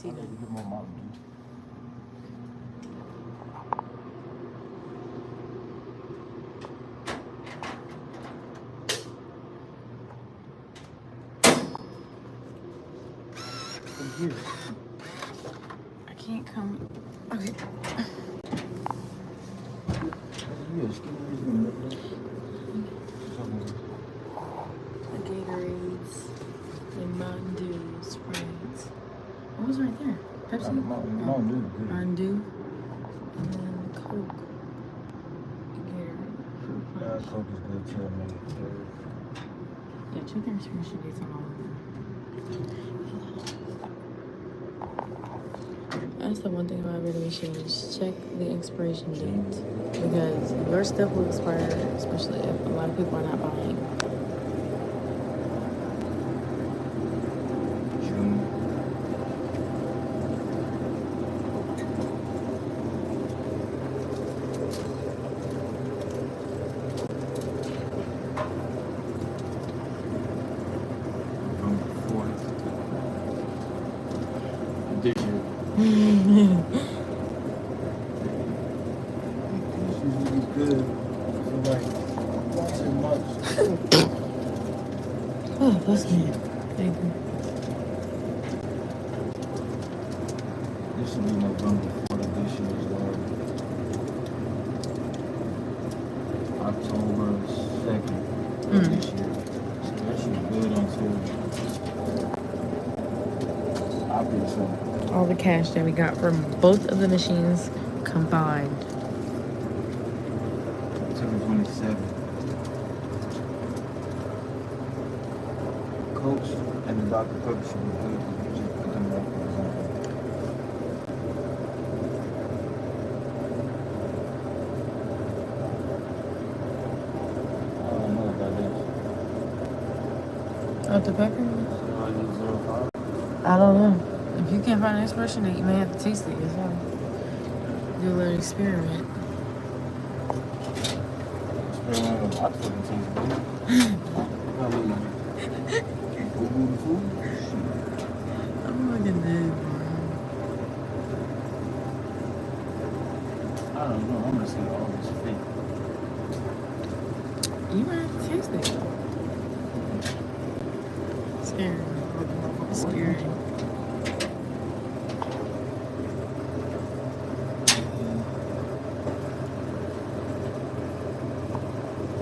see them. Get my mom, dude. I can't come. Okay. The Gatorades, the Mountain Dew, Sprites. What was right there? Pepsi? Mountain Dew. Mountain Dew. And then the Coke. Gatorade. Coke is good too, man. Yeah, check the expiration dates on all of them. That's the one thing about vending machines. Check the expiration date. Because your stuff will expire, especially if a lot of people are not buying. Oh, bless me. Thank you. This should be November 4th. This year is October 2nd of this year. So that should be good until obviously. All the cash that we got from both of the machines combined. September 27th. Coach and the Dr. Pepper should be good. Just put them back in the zone. I don't know about this. Oh, the pepper? 05? I don't know. If you can't find an expiration date, you may have to taste it yourself. Do a little experiment. Experiment with hot fucking taste, baby. I'm looking dead, bro. I don't know. I'm gonna say all this fake. You might have to taste it. Scary. It's scary.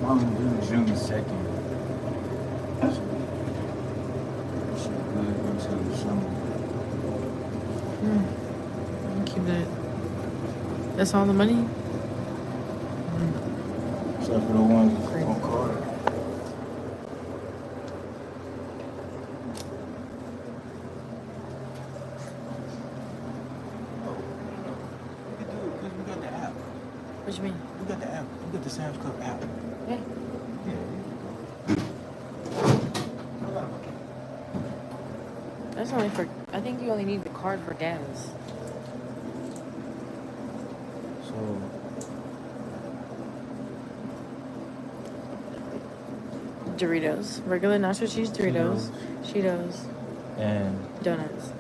Mountain Dew June 2nd. That should be good until the summer. Keep that. That's all the money? Except for the ones on card. We can do it because we got the app. What you mean? We got the app. We got the Sam's Club app. Yeah. That's only for, I think you only need the card for gas. So, Doritos. Regular nacho cheese Doritos. Cheetos. and Donuts.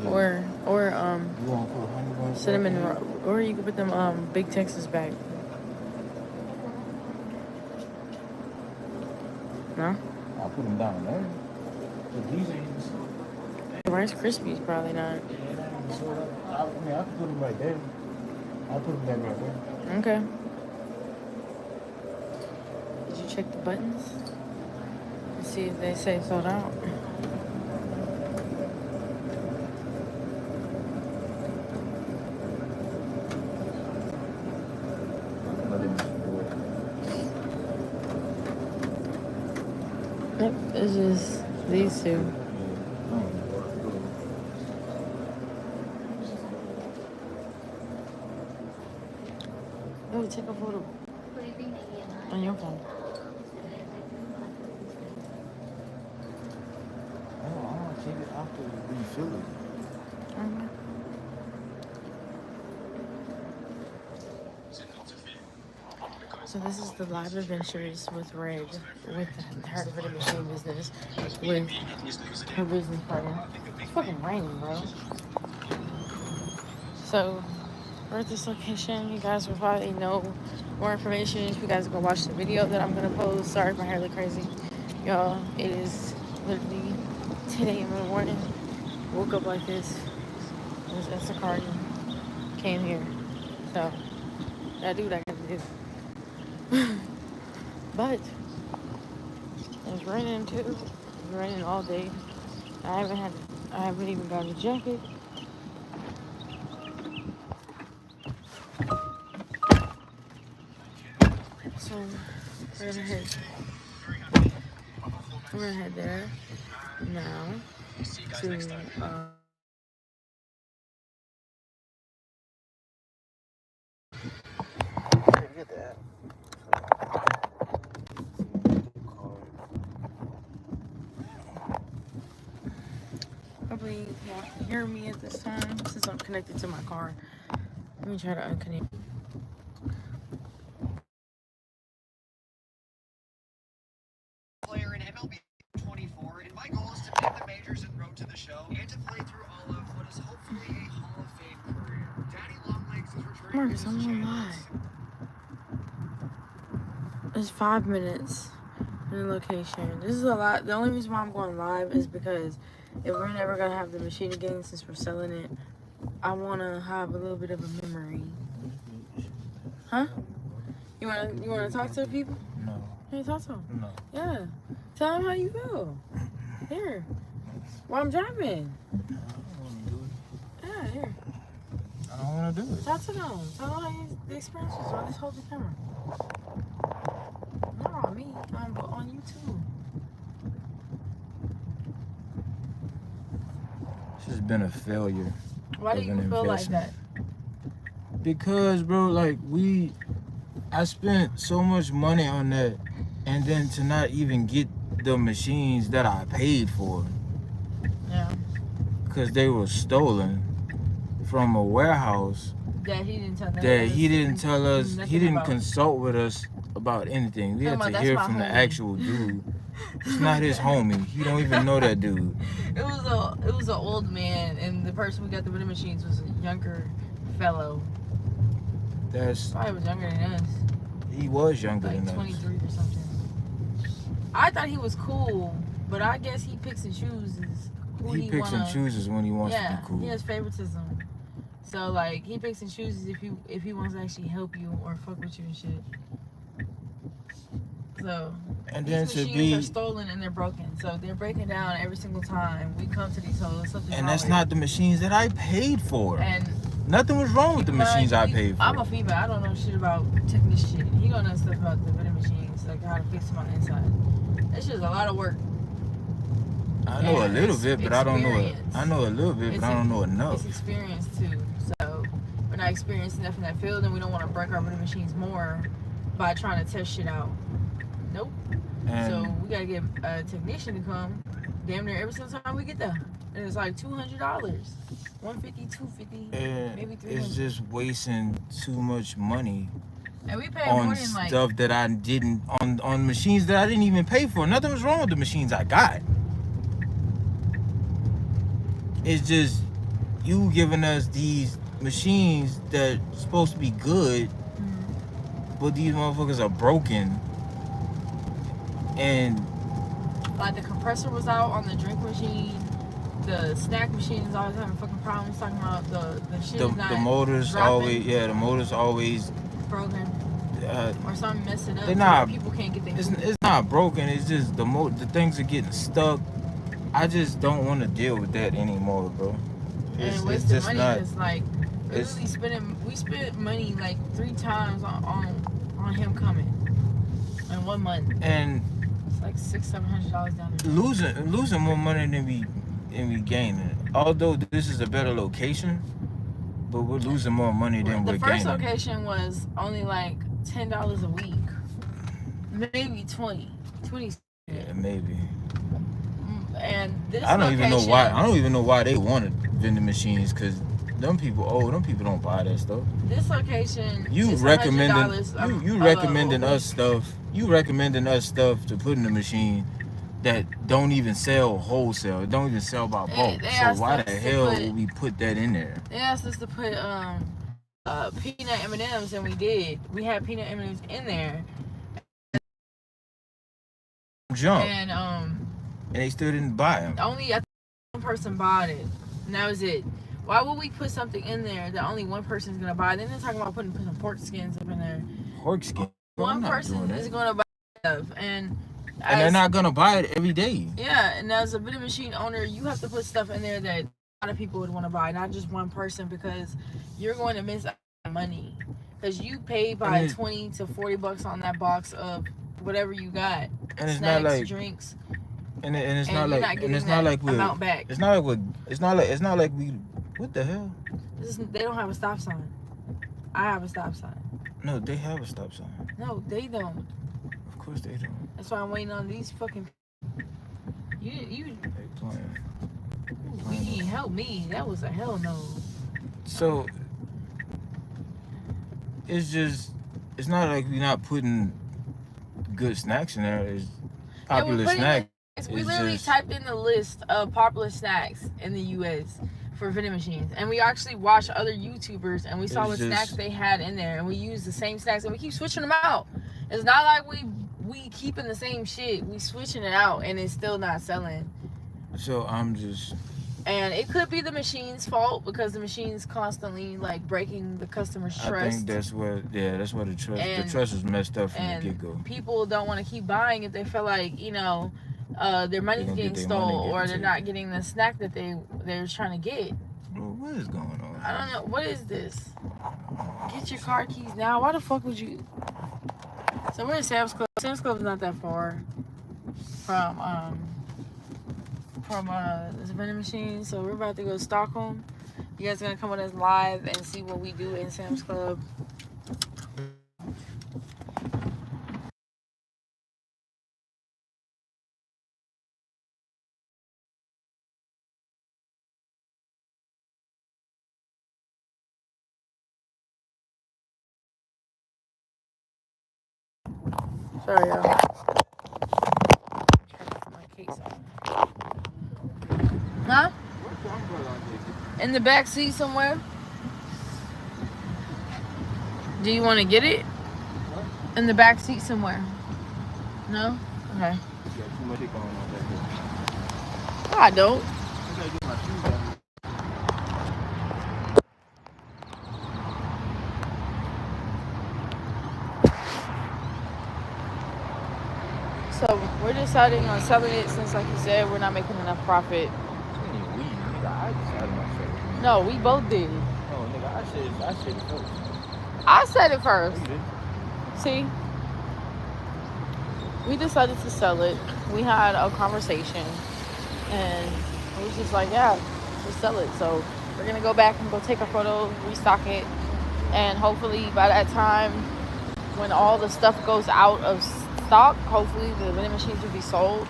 yeah. Or You want to put honey buns? cinnamon or you could put them Big Texas bag. No? I'll put them down there. But these ain't. Rice Krispies probably not. I mean, I can put them right there. I'll put them back right there. Okay. Did you check the buttons? And see if they say sold out. Yep, it's just these two. Oh, take a photo on your phone. I want to take it after we refill it. So this is the live adventures with Reg, with her vending machine business, with her business partner. It's fucking raining, bro. So we're at this location. You guys will probably know more information if you guys go watch the video that I'm gonna post. Sorry if my hair look crazy, y'all. It is literally 10 a.m. in the morning. Woke up like this. Was at the car and came here. So I do what I gotta do. But it's raining too. It's raining all day. I haven't even got a jacket. So we're gonna head there now to Get that. Hopefully y'all can hear me at this time since I'm connected to my car. Let me try to unconnect. Player in MLB 24, and my goal is to make the majors and road to the show, and to play through all of what is hopefully a Hall of Fame career. Daddy Longlegs is returning. Marcus, I'm gonna lie. It's 5 minutes in the location. This is a lot. The only reason why I'm going live is because if we're never gonna have the machine again since we're selling it, I wanna have a little bit of a memory. Huh? You wanna talk to the people? No. Hey, talk to them. No. Yeah. Tell them how you feel. Here. While I'm driving. I don't want to do it. Yeah, here. I don't want to do it. Talk to them. Tell them how the experience was. Or just hold the camera. Not on me. On you too. This has been a failure. Why do you feel like that? Because, bro, like, I spent so much money on that, and then to not even get the machines that I paid for. Yeah. Because they were stolen from a warehouse That he didn't tell us. He didn't about. consult with us about anything. We had to hear from the actual dude. It's not his homie. He don't even know that dude. It was an old man, and the person we got the vending machines was a younger fellow. Probably was younger than us. He was younger than us. 23 or something. I thought he was cool, but I guess he picks and chooses who he picks and chooses when he wants to be cool. He has favoritism. So like he picks and chooses if he wants to actually help you or fuck with you and shit. So and these machines are stolen and they're broken. So they're breaking down every single time we come to these hoes. And that's not the machines that I paid for. And nothing was wrong with the machines I paid for. I'm a female. I don't know shit about technical shit. He gonna know stuff about the vending machines, like how to fix them on the inside. That shit's a lot of work. I know a little bit, but I don't know. I know a little bit, but I don't know enough. It's experience too. So we're not experienced enough in that field, and we don't want to break our vending machines more by trying to test shit out. Nope. And so we gotta get a technician to come damn near every single time we get there. And it's like $200, $150, $250, maybe $300. It's just wasting too much money and we pay on more than stuff that I didn't on machines that I didn't even pay for. Nothing was wrong with the machines I got. It's just you giving us these machines that are supposed to be good, but these motherfuckers are broken. And like the compressor was out on the drink machine. The snack machine is always having fucking problems. Talking about the shit is not the motors dropping. the motors always broken or something messing up. They're not. People can't get their it's not broken. It's just the things are getting stuck. I just don't want to deal with that anymore, bro. It's just money. It's like we spent money like 3 times on him coming in 1 month. And it's like $600-$700 down there. Losing more money than we gaining. Although this is a better location, but we're losing more money than we're gaining. The first location was only like $10 a week, maybe 20. Yeah, maybe. And this I don't even know why they wanted vending machines, because them people don't buy that stuff. This location you is recommending us stuff. You recommending us stuff to put in the machine, that don't even sell wholesale, don't even sell by bulk. So why the hell would we put that in there? They asked us to put peanut M&Ms, and we did. We had peanut M&Ms in there. Jump. And they still didn't buy them. Only one person bought it, and that was it. Why would we put something in there that only one person is gonna buy? Then they're talking about putting some pork skins up in there. Pork skin. One person is gonna buy stuff, and they're not gonna buy it every day. Yeah, and as a vending machine owner, you have to put stuff in there that a lot of people would want to buy, not just one person, because you're going to miss money. Because you pay by 20 to 40 bucks on that box of whatever you got, and it's snacks, not like drinks, and it's not like and it's not like we amount back. It's not like we. What the hell? They don't have a stop sign. I have a stop sign. No, they have a stop sign. No, they don't. Of course they don't. That's why I'm waiting on these fucking. You. Ooh, help me. That was a hell no. So it's not like we're not putting good snacks in there. It's popular snacks. We literally typed in the list of popular snacks in the U.S. for vending machines, and we actually watched other YouTubers, and we saw what snacks they had in there, and we used the same snacks, and we keep switching them out. It's not like we keeping the same shit. We switching it out, and it's still not selling. So I'm just. And it could be the machine's fault, because the machine's constantly like breaking the customer's trust. I think that's where the trust is messed up from the get-go. People don't want to keep buying if they feel like, their money's getting stolen, or they're not getting the snack that they're trying to get. Bro, what is going on? I don't know. What is this? Get your car keys now. Why the fuck would you? So we're in Sam's Club. Sam's Club is not that far from this vending machine. So we're about to go to Stockholm. You guys are gonna come with us live and see what we do in Sam's Club. Sorry, y'all. My case on. Huh? In the back seat somewhere. Do you want to get it? What? In the back seat somewhere. No? Okay. I don't. So we're deciding on selling it, since, like you said, we're not making enough profit. No, we both did. No, nigga, I said it first. I said it first. See? We decided to sell it. We had a conversation, and it was just like, yeah, just sell it. So we're gonna go back and go take a photo, restock it, and hopefully by that time, when all the stuff goes out of stock, hopefully the vending machines will be sold.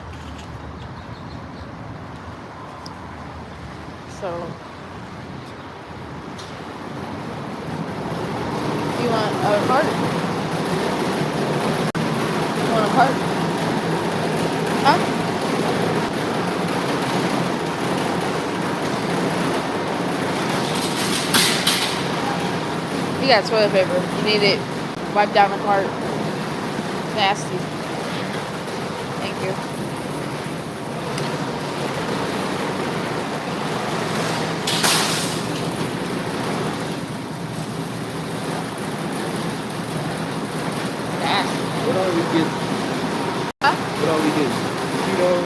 So you want a cart? You want a cart? Huh? You got toilet paper. You need it. Wipe down the cart. Nasty. Thank you. What are we getting? Huh? What are we getting? Cheetos?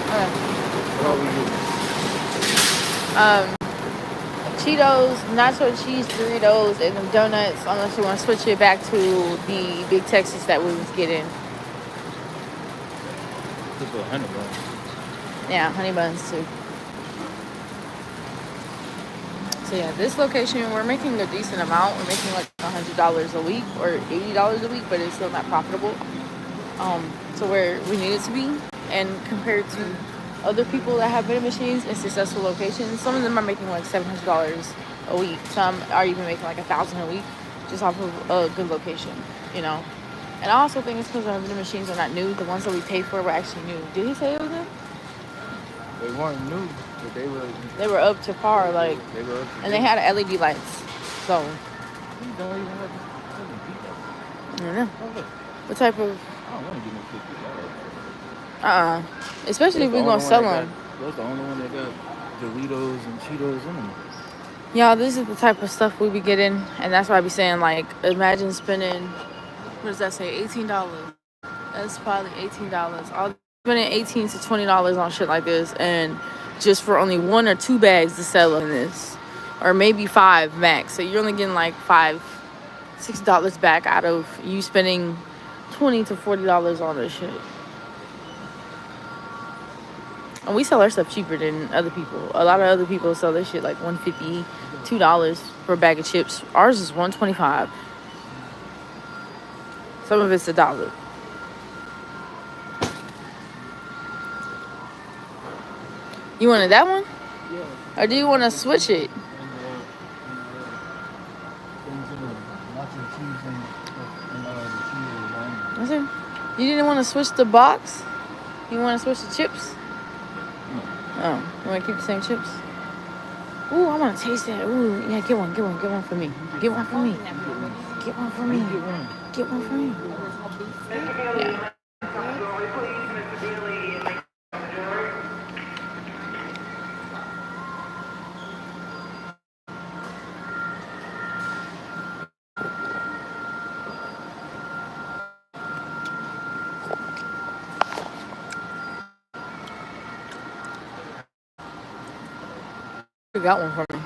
Okay. What are we getting? Cheetos, nacho cheese, Doritos, and the donuts, unless you want to switch it back to the Big Texas that we was getting. Just a honey bun. Yeah, honey buns too. So yeah, this location, we're making a decent amount. We're making like $100 a week or $80 a week, but it's still not profitable. To where we need it to be. And compared to other people that have vending machines in successful locations, some of them are making like $700 a week. Some are even making like $1,000 a week just off of a good location, And I also think it's because our vending machines are not new. The ones that we paid for were actually new. Did he say it was new? They weren't new, but They were up to par, like, they were up to and they had LED lights. So, You don't even have to people. I don't know. Oh, look. What type of? I don't want to give no $50. Especially if we're gonna sell them. That's the only one that got Doritos and Cheetos in them. Y'all, this is the type of stuff we be getting, and that's why I be saying, like, imagine spending, what does that say, $18. That's probably $18. I'll spending $18 to $20 on shit like this, and just for only 1 or 2 bags to sell in this, or maybe 5 max. So you're only getting like $6 back out of you spending $20 to $40 on this shit. And we sell our stuff cheaper than other people. A lot of other people sell their shit like $1.50, $2 for a bag of chips. Ours is $1.25. Some of it's $1. You wanted that one? Yeah. Or do you want to switch it? Listen, you didn't want to switch the box? You want to switch the chips? Oh, you want to keep the same chips? Ooh, I want to taste that. Ooh, yeah, get one for me. Get one for me. Get one for me. Get one for me. Yeah. You got one for me.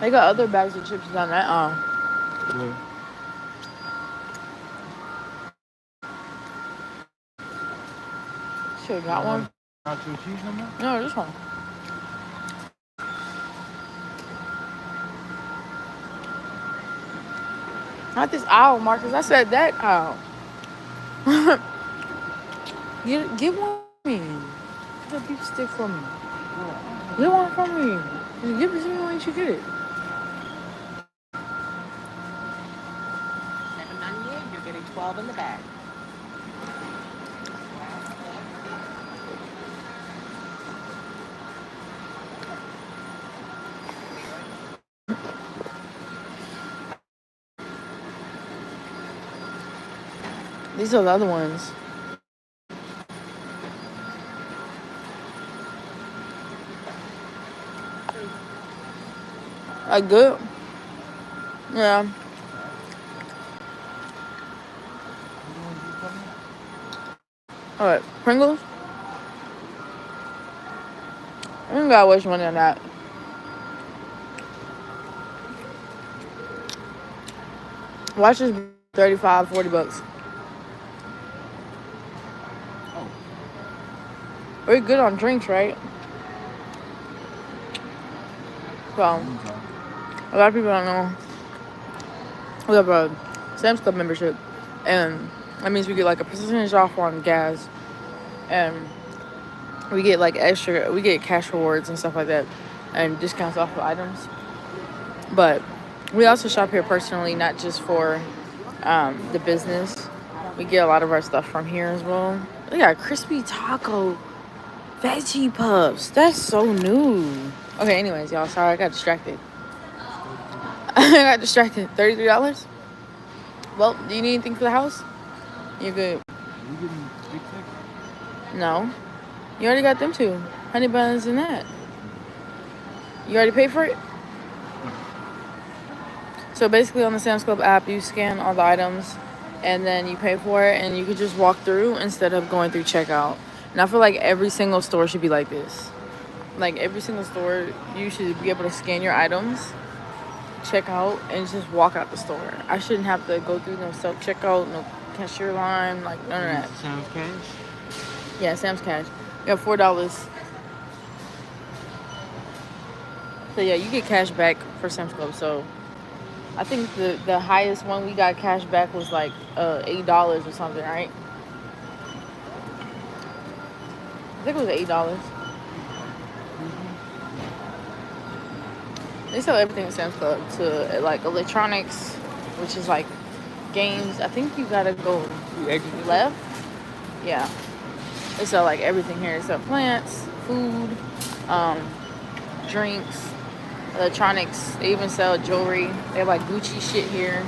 They got other bags of chips down that aisle. Yeah. Should have got one. Nacho cheese no more? No, this one. Not this aisle, Marcus. I said that aisle. Get one for me. Get a beef stick for me. Get one for me. Just give it to me when you get it. 7.98. You're getting 12 in the bag. These are the other ones. Like good? Yeah. Alright, Pringles? I don't gotta waste money on that. Watch this $35, $40. Oh. We're good on drinks, right? So, a lot of people don't know. We have a Sam's Club membership, and that means we get like a percentage off on gas, and we get like we get cash rewards and stuff like that, and discounts off of items. But we also shop here personally, not just for the business. We get a lot of our stuff from here as well. We got crispy taco veggie puffs. That's so new. Okay, anyways, y'all, sorry I got distracted. I got distracted. $33? Well, do you need anything for the house? You're good. You getting Big Tex? No. You already got them two. Honey buns and that. You already paid for it? So basically on the Sam's Club app, you scan all the items and then you pay for it, and you could just walk through instead of going through checkout. And I feel like every single store should be like this. Like every single store, you should be able to scan your items, check out, and just walk out the store. I shouldn't have to go through no self-checkout, no cashier line, like none of that. Sam's Cash? Yeah, Sam's Cash. You have $4. So yeah, you get cash back for Sam's Club. So I think the highest one we got cash back was like $8 or something, right? think it was $8. They sell everything at Sam's Club to like electronics, which is like games. I think you gotta go left. Yeah. They sell like everything here. They sell plants, food, drinks, electronics. They even sell jewelry. They have like Gucci shit here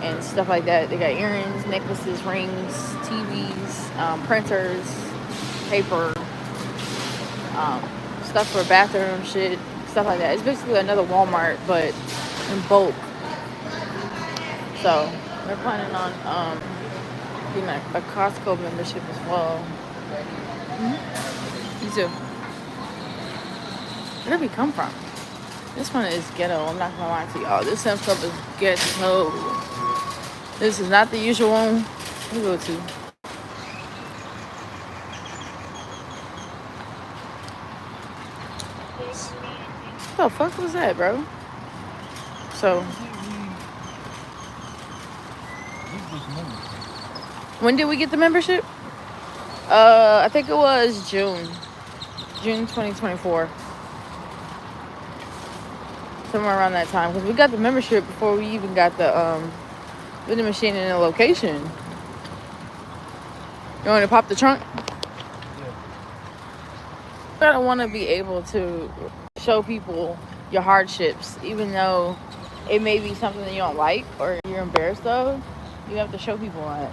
and stuff like that. They got earrings, necklaces, rings, TVs, printers, paper, stuff for bathroom shit, stuff like that. It's basically another Walmart, but in bulk. So they're planning on getting a Costco membership as well. Me too. Where did we come from? This one is ghetto. I'm not gonna lie to y'all. This Sam's Club is ghetto. This is not the usual one we go to. What the fuck was that, bro? So, when did we get the membership? I think it was June 2024. Somewhere around that time, because we got the membership before we even got the vending machine in the location. You want to pop the trunk? Yeah. You gotta want to be able to show people your hardships, even though it may be something that you don't like or you're embarrassed of. You have to show people that.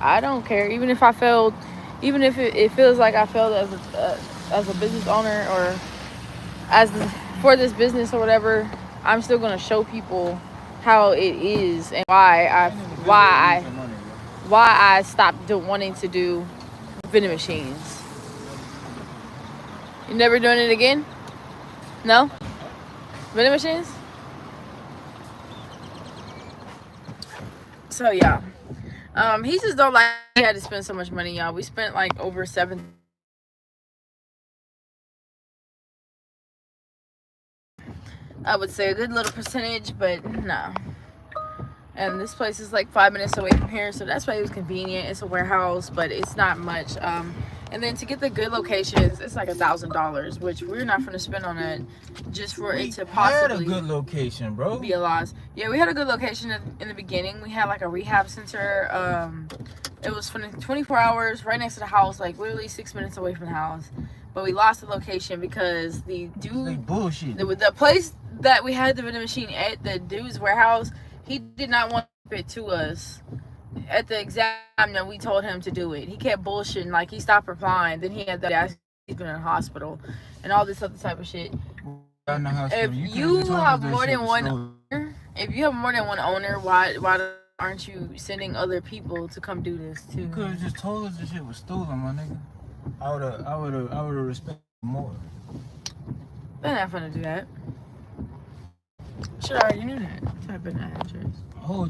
I don't care, even if I failed, even if it feels like I failed as a business owner or for this business or whatever. I'm still gonna show people how it is and why I stopped wanting to do vending machines. You never doing it again? No? Vending machines? So yeah. He just don't like he had to spend so much money, y'all. We spent like over $7. I would say a good little percentage, but no. And this place is like 5 minutes away from here, so that's why it was convenient. It's a warehouse, but it's not much. And then to get the good locations, it's like $1,000, which we're not gonna spend on it just for it to possibly had a good location, bro. Be a loss. Yeah, we had a good location in the beginning. We had like a rehab center. It was 24 hours right next to the house, like literally 6 minutes away from the house. But we lost the location because the dude, bullshit. The place that we had the vending machine at, the dude's warehouse, he did not want it to us at the exact time that we told him to do it. He kept bullshitting, like he stopped replying. Then he had that he's been in the hospital and all this other type of shit. If you have more than one owner, why aren't you sending other people to come do this too? You could have just told us the shit was stolen, my nigga. I would have respected more. They're not gonna do that. Should already knew that. Type in that address. Whole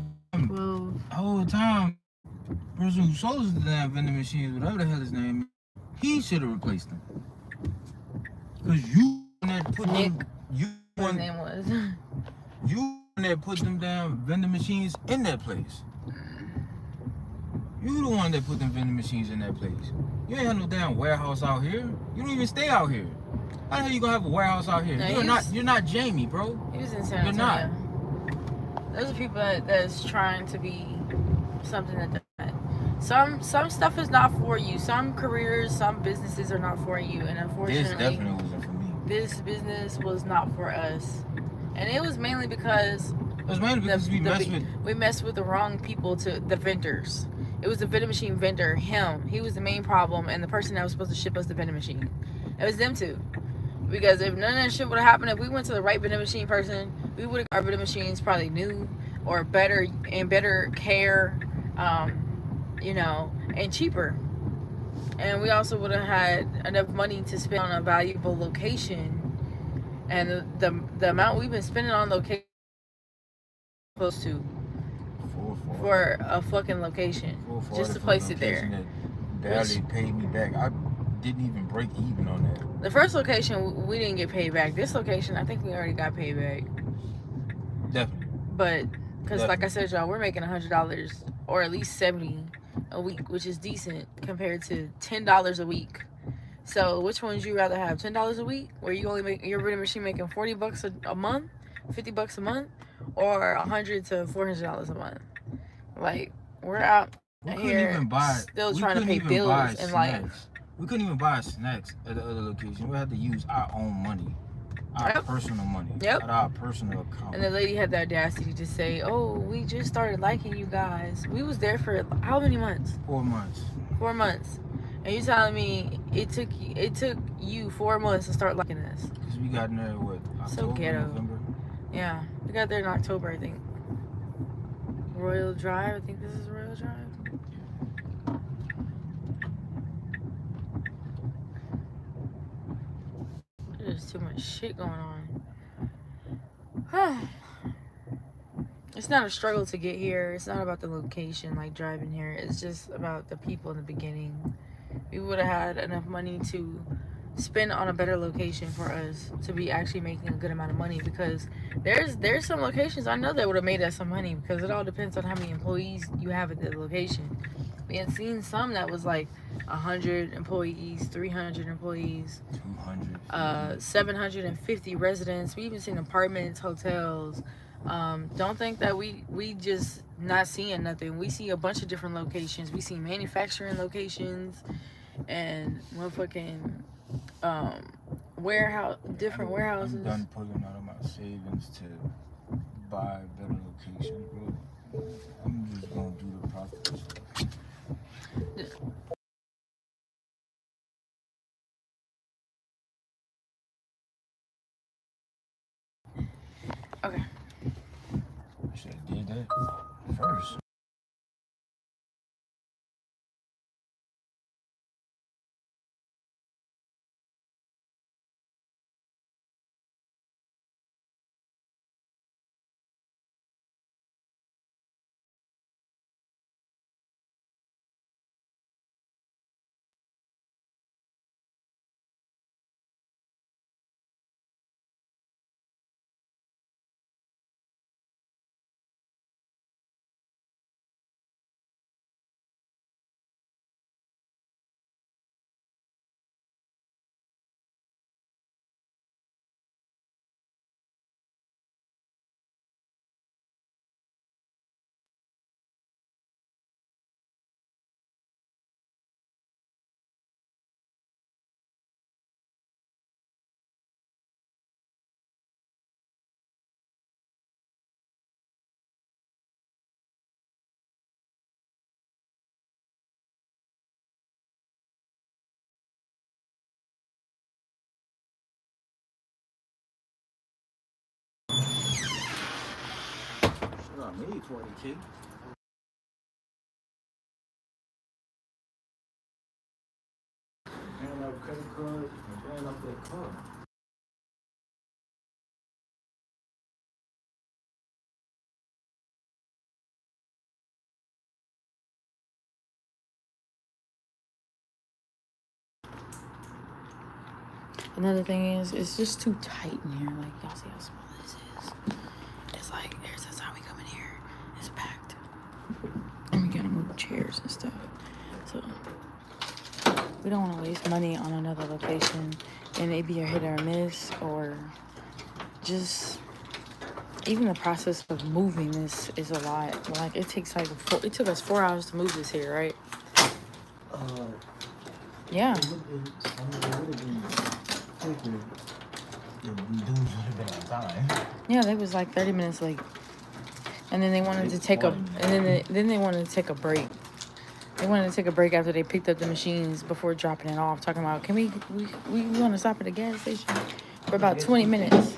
time, person who sold us the damn vending machines, whatever the hell his name is, he should have replaced them. Cause you that put Nick. them, you His name was. You that put them damn vending machines in that place. You the one that put them vending machines in that place. You ain't have no damn warehouse out here. You don't even stay out here. How the hell you gonna have a warehouse out here? No, you're not Jamie, bro. He was in San Antonio. You're not. Those are people that's trying to be something that they're not. Some stuff is not for you. Some careers, some businesses are not for you. And unfortunately, this definitely wasn't for me. This business was not for us. And it was mainly because we messed with the wrong people, to the vendors. It was the vending machine vendor, him. He was the main problem, and the person that was supposed to ship us the vending machine. It was them two. Because if none of that shit would have happened, if we went to the right vending machine person, we would have our vending machines probably new or better care, and cheaper. And we also would have had enough money to spend on a valuable location. And the amount we've been spending on location close to for a fucking location, just to place it there. Barely paid me back. I didn't even break even on that. The first location we didn't get paid back. This location, I think we already got paid back. Definitely. But because like I said, y'all, we're making $100 or at least $70 a week, which is decent compared to $10 a week So which one would you rather have? $10 a week, where you only make your vending machine making $40 a month, $50 a month, or $100 to $400 a month? Like, we're out We couldn't here even buy. still We trying to couldn't pay even bills buy in life. snacks. We couldn't even buy snacks at the other location. We had to use our own money, our Yep. personal money, Yep. at our personal account. And the lady had the audacity to say, "Oh, we just started liking you guys. We was there for how many months? 4 months. 4 months. And you telling me it took you 4 months to start liking us? Because we got in there, what, So October, ghetto. November? Yeah, we got there in October, I think. Royal Drive. I think this is Royal Drive. There's too much shit going on. It's not a struggle to get here. It's not about the location, like driving here. It's just about the people in the beginning. We would have had enough money to spend on a better location for us to be actually making a good amount of money, because there's some locations I know that would have made us some money, because it all depends on how many employees you have at the location. We had seen some that was like 100 employees, 300 employees, 200. 750 residents. We even seen apartments, hotels. Don't think that we just not seeing nothing. We see a bunch of different locations. We see manufacturing locations and motherfucking different warehouses. I'm done pulling out of my savings to buy a better location, bro. I'm just gonna do the profit stuff. Okay. I should have did that first. I made 20K. Paying off credit card and paying off that car. Another thing is, it's just too tight in here. Like, y'all see how small this is? It's like, ever since time we come in here, it's packed. And we gotta move chairs and stuff. So, we don't want to waste money on another location. And it be a hit or a miss, or just, even the process of moving this is a lot. Like, it takes like, it took us 4 hours to move this here, right? Yeah. It would have been quicker. The dudes would have been on time. Yeah, they was like 30 minutes late. And then they wanted to take then they wanted to take a break. They wanted to take a break after they picked up the machines before dropping it off, talking about, can we want to stop at the gas station for about 20 minutes.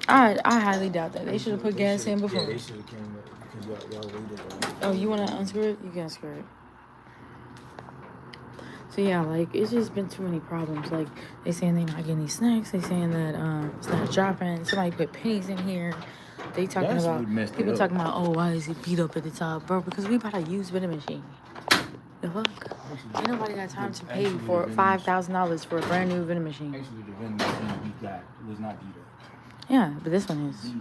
I highly doubt that. They should have put gas in before. Yeah, they should have came because y'all waited. Oh, you want to unscrew it? You can unscrew it. So yeah, like, it's just been too many problems. Like, they saying they not getting any snacks. They saying that it's not dropping. Somebody put pennies in here. They talking That's about, what messed it people up. talking about, oh, why is it beat up at the top, bro? Because we about to use vending machine. The fuck? Ain't nobody got time to pay for $5,000 for a brand new vending machine. Actually, the vending machine we got was not beat up. Yeah, but this one is.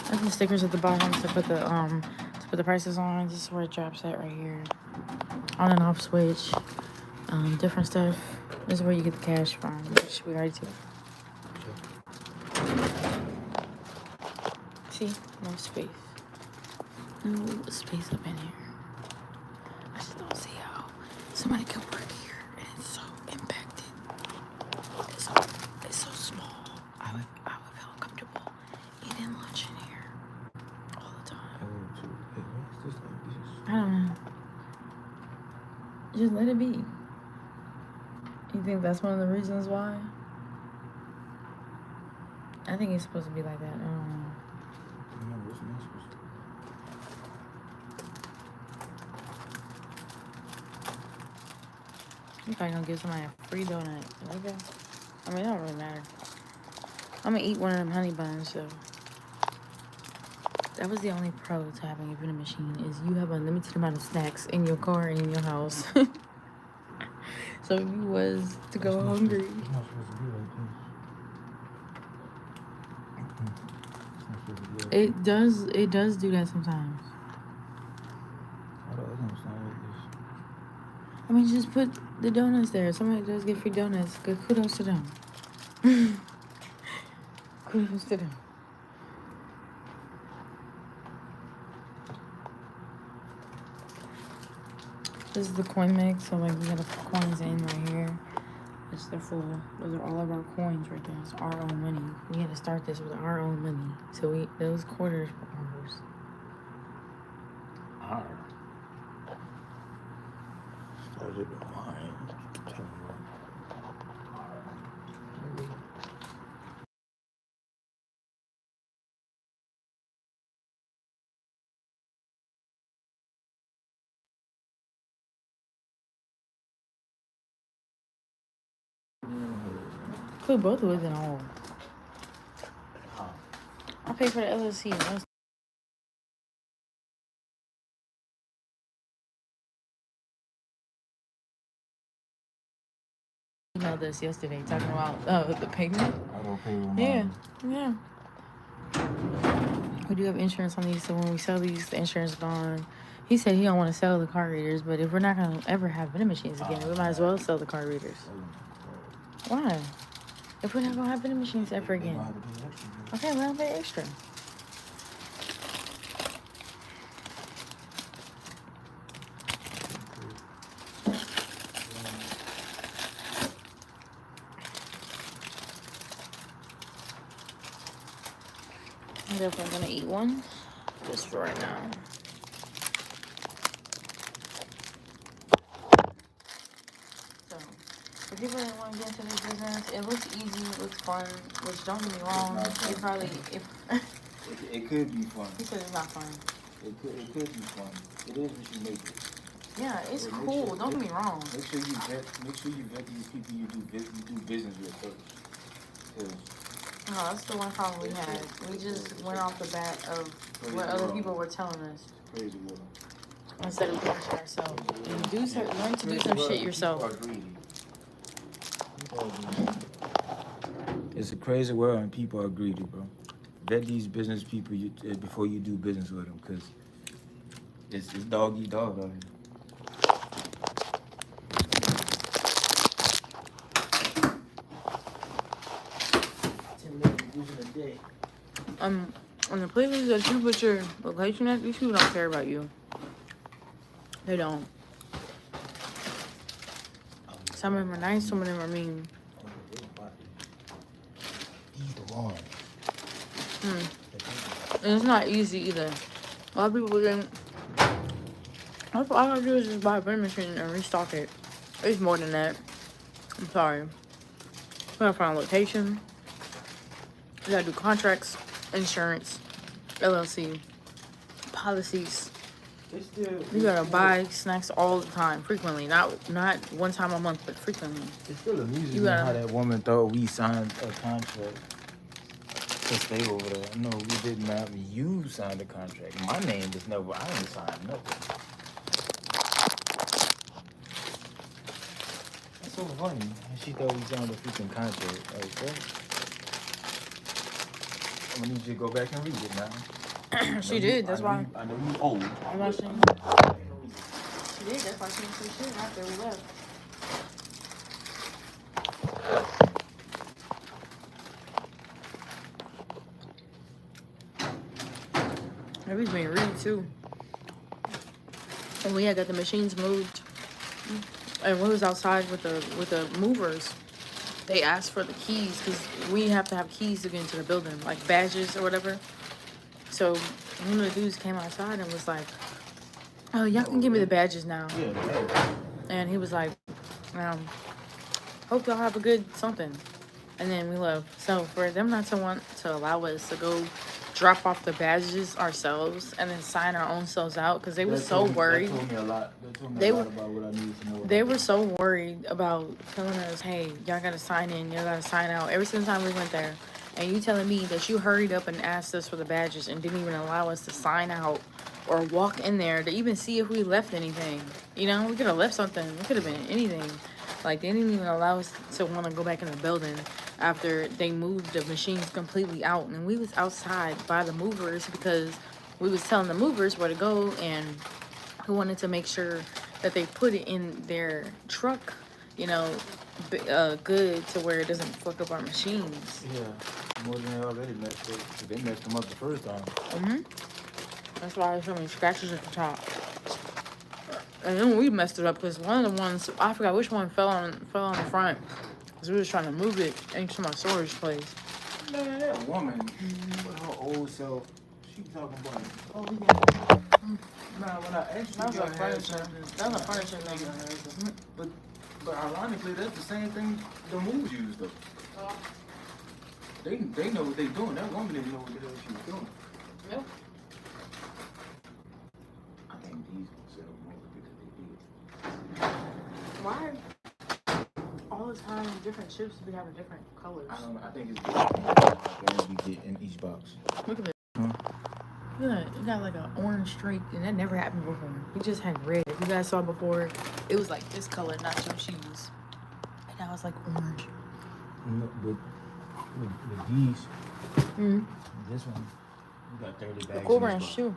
There's the stickers at the bottom to put the prices on. This is where it drops at right here. On and off switch. different stuff. This is where you get the cash from, which we already took. See? No space. No space up in here. I just don't see how somebody can work here and it's so impacted. It's so small. I would feel uncomfortable eating lunch in here all the time. I don't know. Just let it be. You think that's one of the reasons why? I think it's supposed to be like that. I don't know. You probably gonna give somebody a free donut. Okay. I mean, it don't really matter. I'm gonna eat one of them honey buns, so. That was the only pro to having a vending machine is you have a limited amount of snacks in your car and in your house. So if you was to go hungry. It does do that sometimes. I mean, just put the donuts there. Somebody does get free donuts. Good kudos to them. Kudos to them. This is the coin mix, so like we gotta put coins in right here. It's the full. Those are all of our coins right there. It's our own money. We had to start this with our own money. So those quarters were ours. Started with mine. Put both of us in all. I'll pay for the LLC. Emailed us yesterday talking about the payment. I don't pay with Yeah. We do have insurance on these, so when we sell these, the insurance is gone. He said he don't want to sell the card readers, but if we're not gonna ever have vending machines again, we might as well sell the card readers. Why? If we're not gonna have vending machines ever again. Okay, we're gonna pay extra. I'm definitely gonna eat one, just for right now. So, for people that want to get into this business, it looks easy, it looks fun, which don't get me wrong, it probably, It could be fun. He said it's not fun. It could be fun. It is what you make it. Yeah, it's cool, don't get me wrong. Make sure you vet these people you do business with first. No, that's the one problem we had. We just went off the bat of what other people were telling us. Crazy world. Instead of doing it ourselves. And learn to do some shit yourself. It's a crazy world and people are greedy, bro. Vet these business people before you do business with them, because it's dog eat dog out here. On the places that you put your location at, these people don't care about you. They don't. Some of them are nice, some of them are mean. He's the one. And it's not easy either. A lot of people think, all I gotta do is just buy a vending machine and restock it. It's more than that. I'm sorry. You gotta find a location. You gotta do contracts, insurance, LLC, policies. You gotta buy snacks all the time, frequently. Not one time a month, but frequently. It's still amusing how that woman thought we signed a contract to stay over there. No, we did not. You signed a contract. My name was never. I didn't sign nothing. That's so funny. She thought we signed a freaking contract. Like that. I'm gonna need you to go back and read it now. She did. That's why. I know you old. She did. That's why she didn't say shit after we left. It was being rude too. And we had got the machines moved, and we was outside with the movers. They asked for the keys because we have to have keys to get into the building, like badges or whatever. So one of the dudes came outside and was like, "Oh, y'all can give me the badges now." Yeah. And he was like, "Hope y'all have a good something." And then we left. So for them not to want to allow us to go drop off the badges ourselves and then sign our own selves out because they were so worried. That told me a lot. That told me They a lot were- about what I needed to know. They were so worried about telling us, "Hey, y'all gotta sign in, y'all gotta sign out." Every single time we went there, and you telling me that you hurried up and asked us for the badges and didn't even allow us to sign out or walk in there to even see if we left anything. You know, we could have left something. It could have been anything. Like they didn't even allow us to want to go back in the building after they moved the machines completely out, and we was outside by the movers because we was telling the movers where to go, and we wanted to make sure that they put it in their truck, you know, good to where it doesn't fuck up our machines. Yeah, more than they already messed up. 'Cause they messed them up the first time. That's why there's so many scratches at the top. And then we messed it up because one of the ones, I forgot which one fell on the front because we was trying to move it into my storage place. Man, that woman with her old self, she talking about, oh, we can. Nah, when I asked you, That was y'all a had furniture. something, That was a furniture y'all nigga. had something. But ironically, that's the same thing the moves use though. They know what they doing. That woman didn't know what the hell she was doing. Yep. I think these gonna sell more because they did. Why? All the time, different chips be having different colors. I don't know. I think it's different we get in each box. Look at this. Yeah, it got like an orange streak, and that never happened before. We just had red. If you guys saw before, it was like this color, nacho cheese. And now it's like orange. With these, this one, we got 30 bags. Cool Ranch too.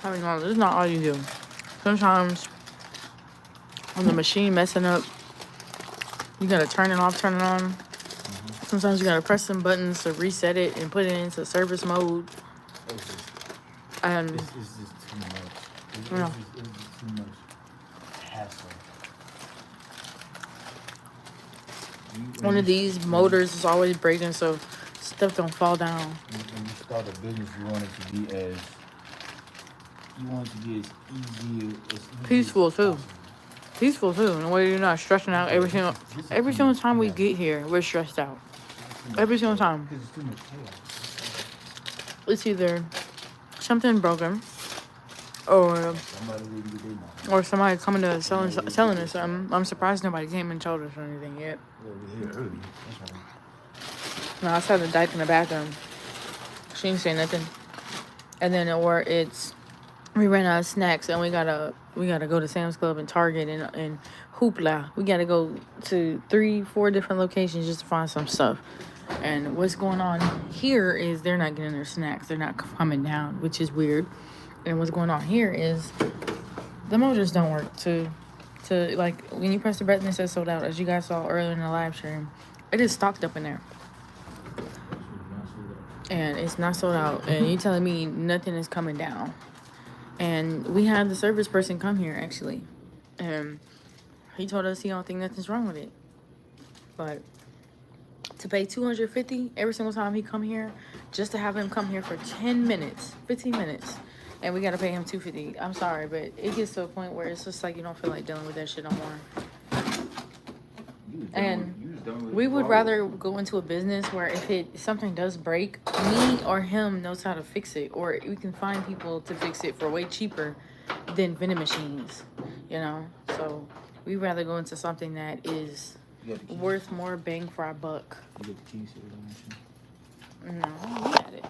I mean, no, this is not all you do. Sometimes when the machine messing up, you gotta turn it off, turn it on. Sometimes you gotta press some buttons to reset it and put it into service mode. And It's just too much. It's Yeah. just too much hassle. one of these motors is always breaking, so stuff don't fall down. When you start a business, you want it to be as easy Peaceful as too. possible. Peaceful too, in a way you're not stressing out every single time we get here, we're stressed out. Every single time. Because it's too much chaos. It's either something broken or Somebody didn't get their money. or somebody coming to selling us something. I'm surprised nobody came and told us or anything yet. Well, we're here early. That's right. No, I saw the dyke in the bathroom. She didn't say nothing. And then or it's we ran out of snacks and we gotta go to Sam's Club and Target and Hoopla. We gotta go to 3-4 different locations just to find some stuff. And what's going on here is they're not getting their snacks. They're not coming down, which is weird. And what's going on here is the motors don't work to like when you press the button it says sold out, as you guys saw earlier in the live stream. It is stocked up in there. And it's not sold out. And you telling me nothing is coming down. And we had the service person come here actually. And he told us he don't think nothing's wrong with it. But to pay $250 every single time he come here, just to have him come here for 10 minutes, 15 minutes, and we gotta pay him $250. I'm sorry, but it gets to a point where it's just like you don't feel like dealing with that shit no more. And we would rather go into a business where if something does break, me or him knows how to fix it, or we can find people to fix it for way cheaper than vending machines, you know? So we'd rather go into something that is worth more bang for our buck. You get the keys to the machine? No, we got it.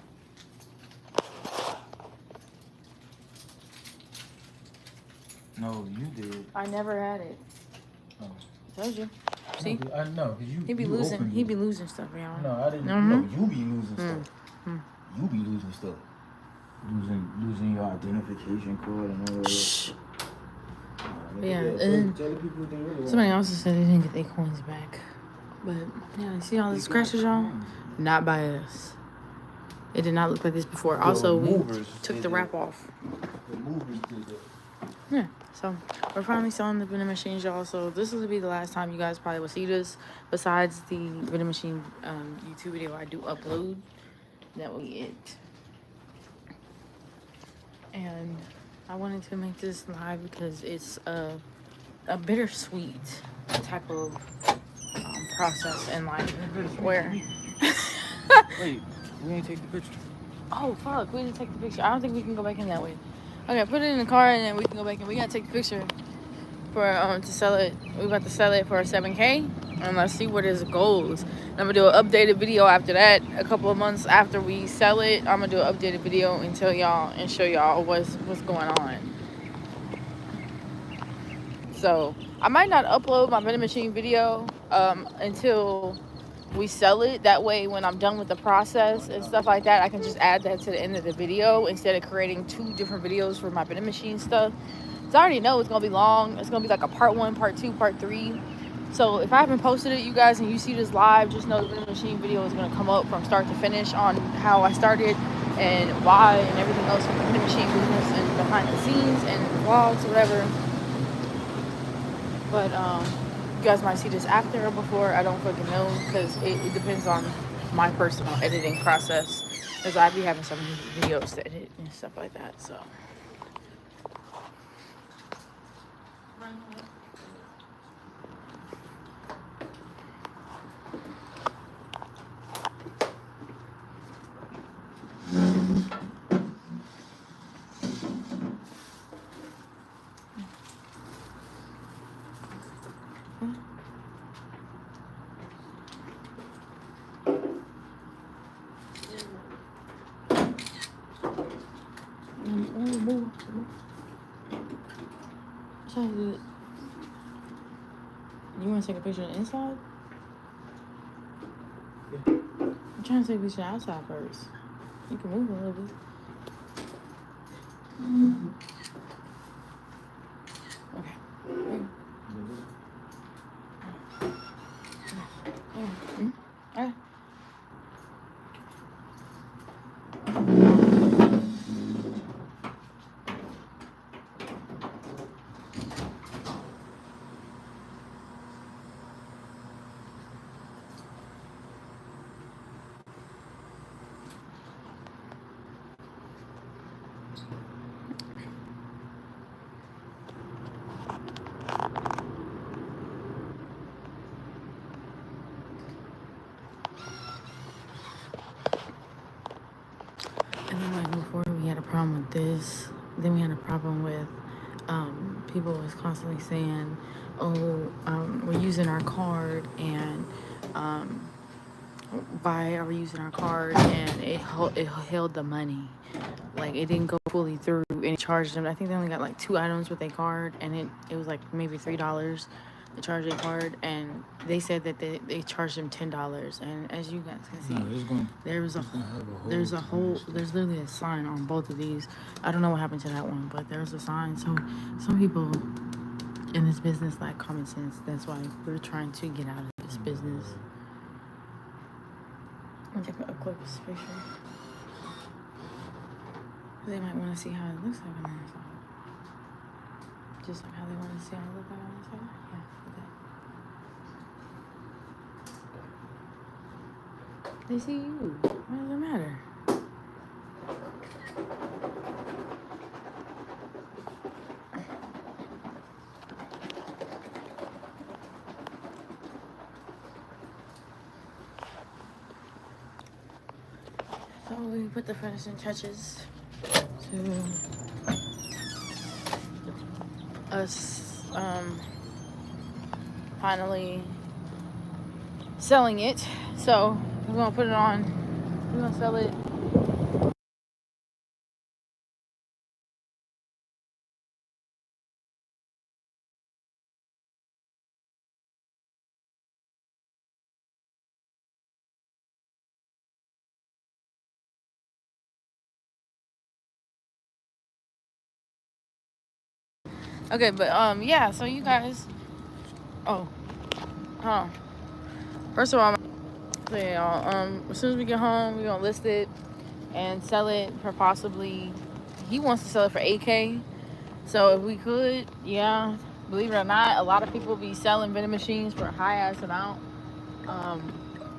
No, you did. I never had it. Oh. Told you. See? No, I know, cause He be you losing. opened He it. be losing stuff, y'all. No, I didn't. Mm-hmm. No, you be losing stuff. Mm. You be losing stuff. Losing your identification card and all that. Shh. Yeah, tell, and then tell the people what they really want. somebody else said they didn't get their coins back. But yeah, you see all the scratches, y'all? Not by us. It did not look like this before. Also, we took the wrap off. The movers did that. Yeah, so we're finally selling the vending machines, y'all. So this will be the last time you guys probably will see this. Besides the vending machine YouTube video I do upload, that will be it. And I wanted to make this live because it's a bittersweet type of process in life where. Wait, we ain't take the picture. Oh fuck, we didn't take the picture. I don't think we can go back in that way. Okay, put it in the car and then we can go back in. We gotta take the picture for to sell it. We about to sell it for 7K and let's see where this goes. I'm gonna do an updated video after that. A couple of months after we sell it, I'm gonna do an updated video and tell y'all and show y'all what's going on. So I might not upload my vending machine video until we sell it. That way when I'm done with the process and stuff like that, I can just add that to the end of the video instead of creating 2 different videos for my vending machine stuff. So I already know it's gonna be long. It's gonna be like a part 1, part 2, part 3. So if I haven't posted it, you guys, and you see this live, just know the vending machine video is gonna come up from start to finish on how I started and why and everything else with the vending machine business and behind the scenes and vlogs or whatever. But you guys might see this after or before. I don't fucking know because it depends on my personal editing process. Because I be having some videos to edit and stuff like that. So. You want to take a picture of the inside? Yeah. I'm trying to take a picture of the outside first. You can move a little bit. Okay. Okay. And then like before we had a problem with this, then we had a problem with people was constantly saying, oh, we're using our card and why are we using our card, and it held the money, like it didn't go fully through, and it charged them. I think they only got like 2 items with a card, and it was like maybe $3 to charge a card, and they said that they charged them $10. And as you guys can see, there's literally a sign on both of these. I don't know what happened to that one, but there's a sign. So some people in this business lack common sense. That's why we're trying to get out of this business. I'll take a close picture. They might want to see how it looks like on the inside. Just like how they want to see how it looks like on the inside. Yeah, like that. They see you. What does it matter? So we put the finishing touches to us finally selling it. So we're gonna put it on. We're gonna sell it Okay, but yeah. So you guys, oh, huh. First of all, so y'all, as soon as we get home, we gonna list it and sell it for possibly. He wants to sell it for 8K. So if we could, yeah, believe it or not, a lot of people be selling vending machines for a high ass amount.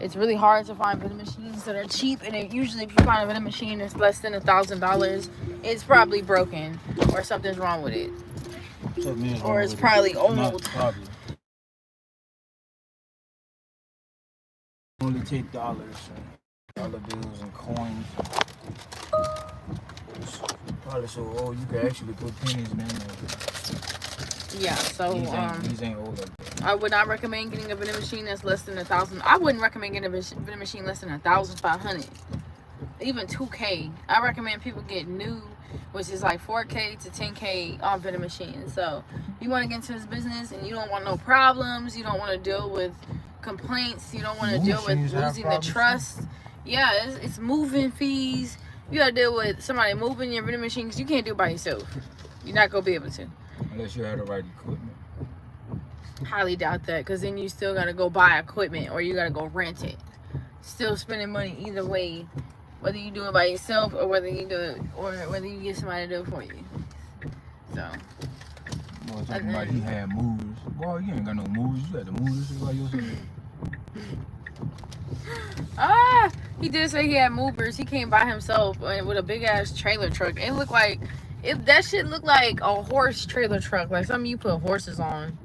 It's really hard to find vending machines that are cheap, and usually if you find a vending machine that's less than $1,000, it's probably broken or something's wrong with it, Something is or wrong it's with probably it. old. Not probably. Only take dollars, dollar bills and coins. Probably so old you can actually put pennies in there. Yeah, so These ain't old like that. I would not recommend getting a vending machine that's less than 1,000. I wouldn't recommend getting a vending machine less than 1,500, even 2K. I recommend people get new, which is like 4K to 10K on vending machines. So you want to get into this business and you don't want no problems. You don't want to deal with complaints. You don't want to deal with losing the trust. Yeah, it's moving fees. You gotta deal with somebody moving your vending machine because you can't do it by yourself. You're not gonna be able to. Unless you have the right equipment. Highly doubt that, because then you still gotta go buy equipment or you gotta go rent it. Still spending money either way, whether you do it by yourself or whether you do it or whether you get somebody to do it for you. So. Boy, talking about he had movers. Boy, you ain't got no movers. You got the movers by yourself. He did say he had movers. He came by himself with a big ass trailer truck. It looked like that shit looked like a horse trailer truck, like something you put horses on,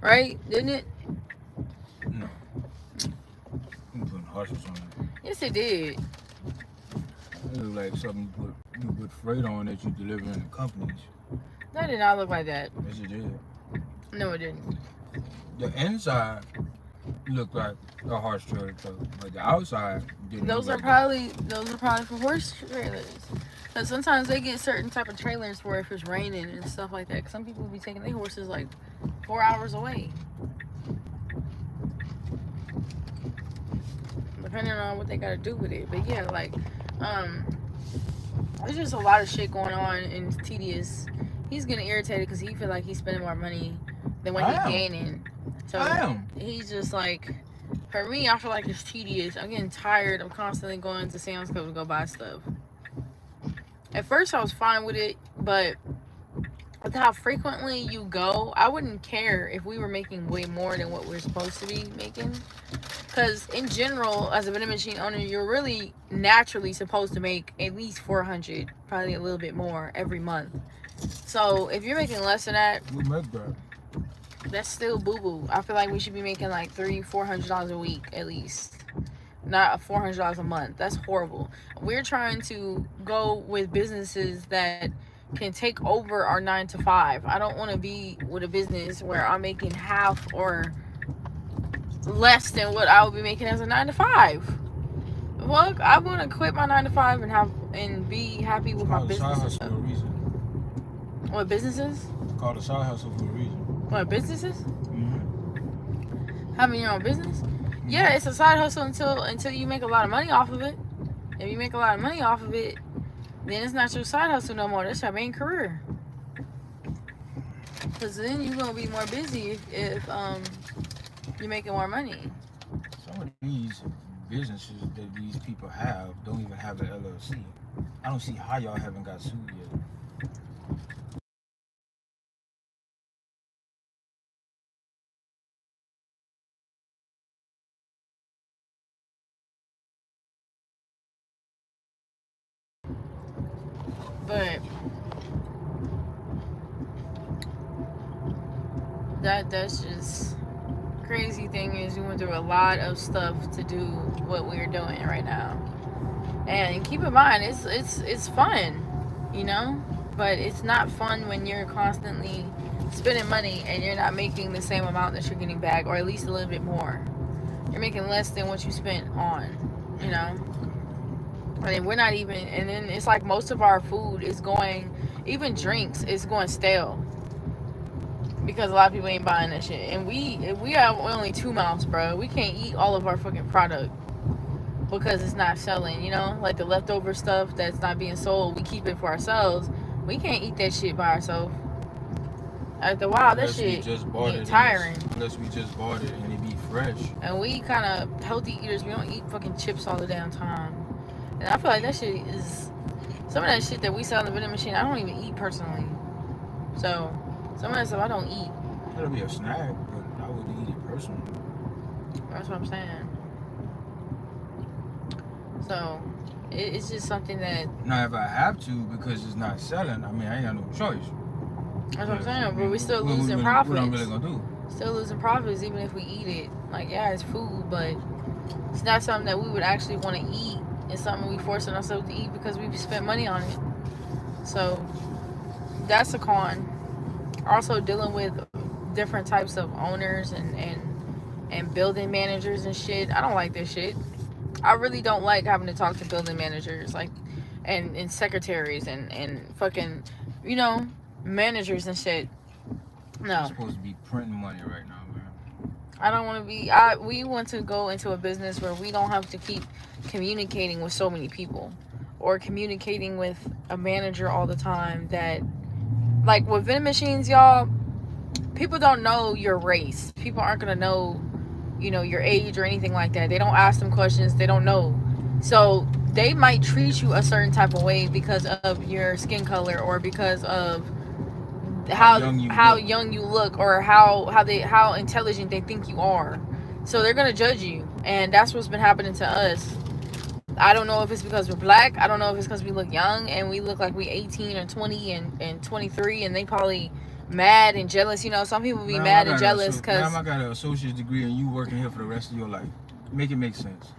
right? Didn't it? No, you putting horses on it. Yes, it did. It looked like something you put freight on that you deliver in the companies. That did not look like that. Yes, it did. No, it didn't. The inside looked like a horse trailer truck, but the outside didn't. Those are probably for horse trailers. Because sometimes they get certain type of trailers where if it's raining and stuff like that. Some people be taking their horses like 4 hours away, depending on what they got to do with it. But yeah, like, there's just a lot of shit going on and it's tedious. He's getting irritated because he feel like he's spending more money than what he's gaining. So he's just like, for me, I feel like it's tedious. I'm getting tired. I'm constantly going to Sam's Club to go buy stuff. At first, I was fine with it, but with how frequently you go, I wouldn't care if we were making way more than what we're supposed to be making. Because in general, as a vending machine owner, you're really naturally supposed to make at least 400, probably a little bit more every month. So if you're making less than that, we make that. That's still boo-boo. I feel like we should be making like $300-400 a week at least, not $400 a month. That's horrible. We're trying to go with businesses that can take over our 9 to 5. I don't want to be with a business where I'm making half or less than what I would be making as a 9 to 5. Look, I want to quit my 9 to 5 and be happy with my business. For a reason. What businesses? It's called a side hustle for a reason. What businesses? Mm-hmm. Having your own business? Yeah, it's a side hustle until you make a lot of money off of it. If you make a lot of money off of it, then it's not your side hustle no more. That's your main career. Because then you're gonna be more busy if you're making more money. Some of these businesses that these people have don't even have an LLC. I don't see how y'all haven't got sued yet. But that's just crazy thing is we went through a lot of stuff to do what we're doing right now. And keep in mind, it's fun, you know, but it's not fun when you're constantly spending money and you're not making the same amount that you're getting back, or at least a little bit more. You're making less than what you spent on, you know. I mean, we're not even, and then it's like most of our food is going, even drinks is going stale because a lot of people ain't buying that shit. And we have only 2 mouths, bro. We can't eat all of our fucking product because it's not selling, you know, like the leftover stuff that's not being sold, we keep it for ourselves. We can't eat that shit by ourselves. After a while, that Unless we shit just bought get it. tiring. Unless we just bought it and it be fresh. And we kind of healthy eaters. We don't eat fucking chips all the damn time. And I feel like that shit is some of that shit that we sell in the vending machine. I don't even eat personally. So some of that stuff I don't eat. It'll be a snack, but I wouldn't eat it personally. That's what I'm saying. So it's just something that. Now, if I have to because it's not selling, I mean, I ain't got no choice. That's what I'm saying. But we still losing What profits. I'm really gonna do? Still losing profits even if we eat it. Like, yeah, it's food, but it's not something that we would actually want to eat. It's something we forcing ourselves to eat because we've spent money on it. So that's a con. Also dealing with different types of owners and building managers and shit. I don't like this shit. I really don't like having to talk to building managers, like, and secretaries and fucking, you know, managers and shit. No. I'm supposed to be printing money right now, man. I don't want to be. We want to go into a business where we don't have to keep communicating with so many people, or communicating with a manager all the time. That, like with vending machines, y'all, people don't know your race. People aren't gonna know, you know, your age or anything like that. They don't ask them questions. They don't know. So they might treat you a certain type of way because of your skin color or because of how young you look or how intelligent they think you are. So they're gonna judge you, and that's what's been happening to us. I don't know if it's because we're black. I don't know if it's because we look young and we look like we 18 or 20 and 23, and they probably mad and jealous. You know, some people be mad and jealous because I got an associate's degree and you working here for the rest of your life. Make it make sense.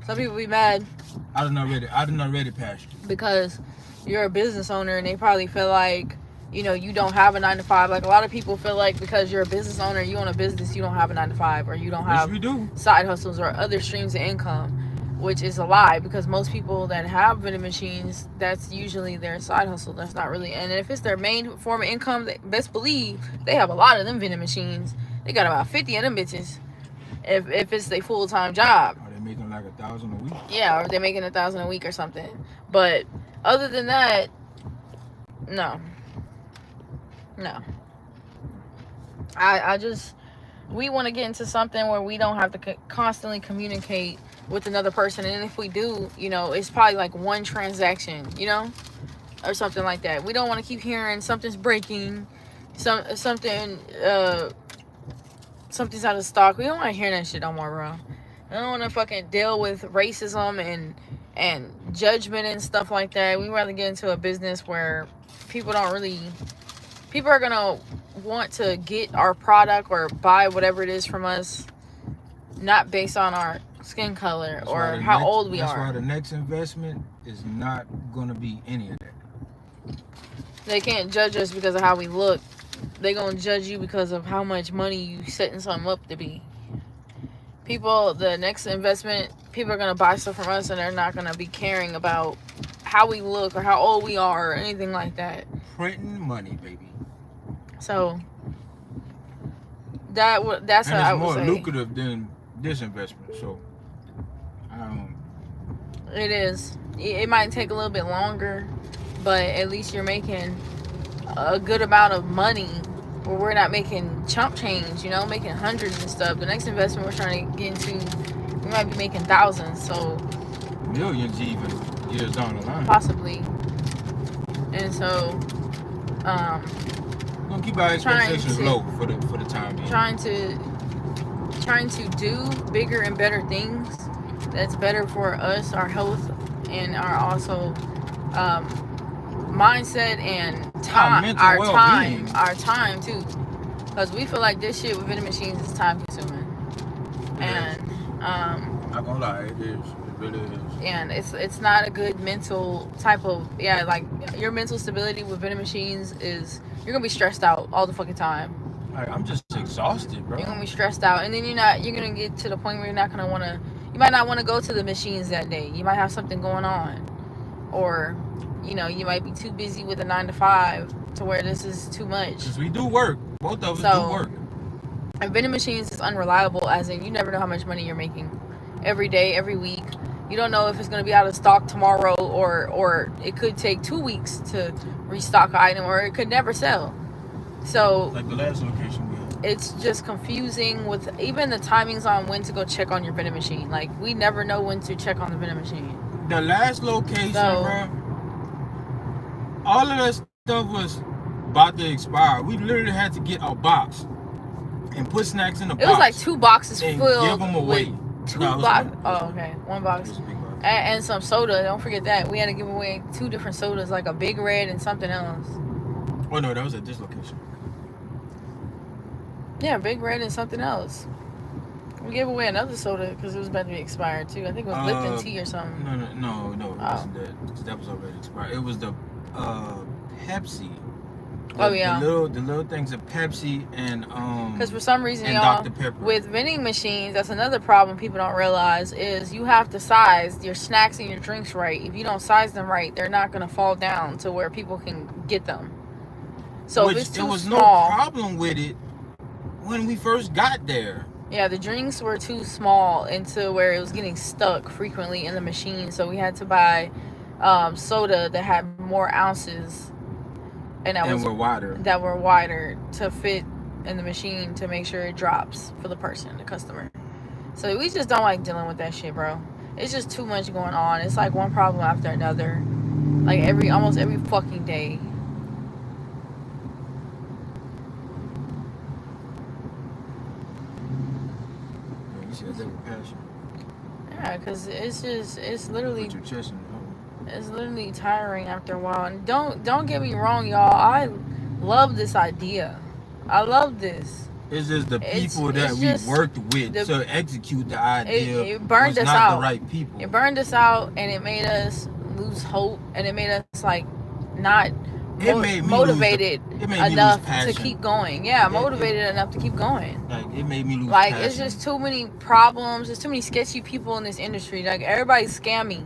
some people be mad. I did not read it past you Because you're a business owner and they probably feel like, you know, you don't have a 9-to-5. Like a lot of people feel like because you're a business owner, you own a business, you don't have a 9-to-5, or you don't have side hustles or other streams of income, which is a lie, because most people that have vending machines, that's usually their side hustle. That's not really, and if it's their main form of income, best believe they have a lot of them vending machines. They got about 50 of them bitches if it's their full-time job. Are they making like $1,000 a week? Yeah, or they're making $1,000 a week or something. But other than that, no. I just, we want to get into something where we don't have to constantly communicate with another person, and if we do, you know, it's probably like one transaction, you know, or something like that. We don't want to keep hearing something's breaking, something's out of stock. We don't want to hear that shit no more, bro. I don't want to fucking deal with racism and judgment and stuff like that. We'd rather get into a business where people are gonna want to get our product or buy whatever it is from us, not based on our skin color or how old we are. That's why the next investment is not gonna be any of that. They can't judge us because of how we look. They gonna judge you because of how much money you setting something up to be. The next investment, people are gonna buy stuff from us and they're not gonna be caring about how we look or how old we are or anything like that. Printing money, baby. So that's how I would say. It's more lucrative than this investment, so it is. It might take a little bit longer, but at least you're making a good amount of money where we're not making chump change, you know, making hundreds and stuff. The next investment we're trying to get into, we might be making thousands, so millions even years down the line. Possibly. And so we'll keep our expectations low for the time being. Trying to do bigger and better things that's better for us, our health, and our also mindset and time, our time too, because we feel like this shit with vending machines is time consuming, and not gonna lie, it is. It really is. And it's not a good mental type of, like your mental stability with vending machines is, you're gonna be stressed out all the fucking time. Like, I'm just exhausted, bro. You're gonna be stressed out, and then you're gonna get to the point where you might not want to go to the machines that day. You might have something going on, or you know, you might be too busy with a 9-to-5 to where this is too much. Because we do work. Both of us do work. And vending machines is unreliable, as in you never know how much money you're making every day, every week. You don't know if it's going to be out of stock tomorrow, or it could take 2 weeks to restock an item, or it could never sell. So Like the last location we had. it's just confusing with even the timings on when to go check on your vending machine. Like, we never know when to check on the vending machine. The last location, So- bro, all of that stuff was about to expire. We literally had to get a box and put snacks in the box. It was like 2 boxes and filled give them away. with 2 No, it was boxes. one. Oh, okay. 1 box. It was a big box. And some soda. Don't forget that. We had to give away 2 different sodas, like a Big Red and something else. Oh no, that was at this location. Yeah, Big Red and something else. We gave away another soda because it was about to be expired too. I think it was Lipton tea or something. No, it wasn't that. That was already expired. It was the Pepsi. Oh yeah. The little things of Pepsi and Because for some reason, and y'all, Dr. Pepper. with vending machines, that's another problem people don't realize is you have to size your snacks and your drinks right. If you don't size them right, they're not gonna fall down to where people can get them. So if it's too there was small, no problem with it when we first got there. yeah, the drinks were too small into where it was getting stuck frequently in the machine. So we had to buy soda that had more ounces and were wider to fit in the machine to make sure it drops for the person, the customer. So we just don't like dealing with that shit, bro. It's just too much going on. It's like one problem after another, like almost every fucking day. You said that with passion. Yeah, because it's literally Put your chest in the hole. It's literally tiring after a while. And don't get me wrong, y'all. I love this idea. I love this. It's just the people that it's we just worked with to execute the idea. It burned was us not out. the right people. It burned us out, and it made us lose hope, and it made us like not motivated enough to keep going. Yeah, motivated enough to keep going. Like, it made me lose Like, passion. it's just too many problems. There's too many sketchy people in this industry. Like, everybody's scammy.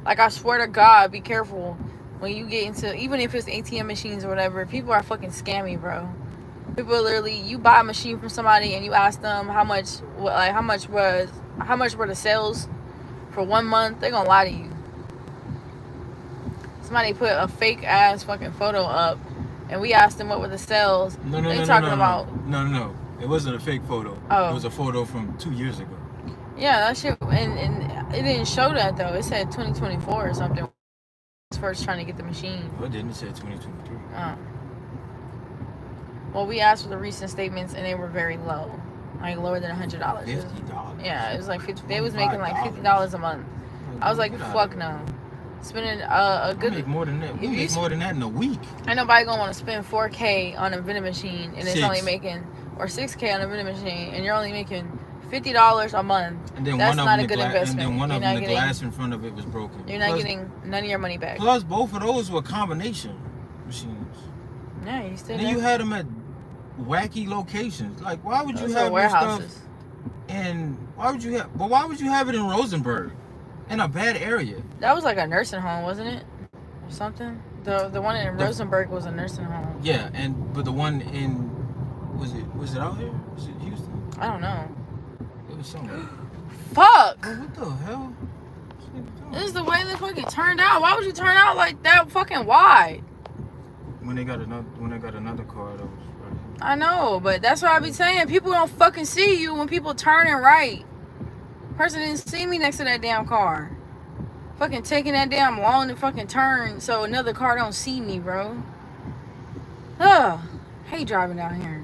Like, I swear to God, be careful when you get into, even if it's ATM machines or whatever, people are fucking scammy, bro. People literally, you buy a machine from somebody and you ask them how much were the sales for 1 month, they're gonna lie to you. Somebody put a fake ass fucking photo up and we asked them what were the sales. No. It wasn't a fake photo. Oh. It was a photo from 2 years ago. Yeah, that shit, and it didn't show that though. It said 2024 or something. I was first trying to get the machine. Well, it didn't. It said 2023. Oh. Well, we asked for the recent statements and they were very low, like lower than $100. $50. Yeah, it was like 50. They was making like $50 a month. I was like, fuck no. Spending a good. We make more than that. We make more than that in a week. Ain't nobody gonna want to spend $4K on a vending machine and it's only making, or $6K on a vending machine and you're only making $50 a month. And then that's not a good investment. And then one of them, the glass in front of it was broken. You're not getting none of your money back. Plus, both of those were combination machines. Yeah, you still. And you had them at wacky locations. Like, why would you have warehouses? Stuff and why would you have? But why would you have it in Rosenberg, in a bad area? That was like a nursing home, wasn't it, or something? The one in Rosenberg was a nursing home. Yeah, but the one in was it out here? Was it Houston? I don't know. It was somewhere. Fuck! Bro, what the hell? This is the way they fucking turned out. Why would you turn out like that fucking wide? When they got another car that was right. I know, but that's what I be saying. People don't fucking see you when people turning right. Person didn't see me next to that damn car. Fucking taking that damn long to fucking turn so another car don't see me, bro. Ugh. Hate driving down here.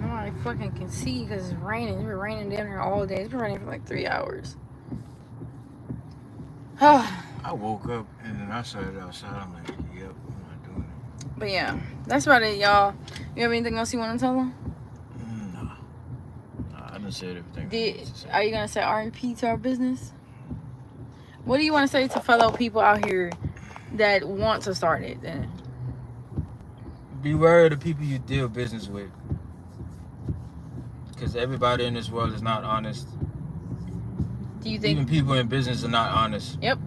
I fucking can see because it's raining. It's been raining down here all day. It's been raining for like 3 hours. I woke up and then I saw it outside. I'm like, yep, I'm not doing it. But yeah, that's about it, y'all. You have anything else you want to tell them? No. I done said everything. Are you going to say R&P to our business? What do you want to say to fellow people out here that want to start it then? Beware of the people you deal business with. Because everybody in this world is not honest. Do you think even people in business are not honest? Yep.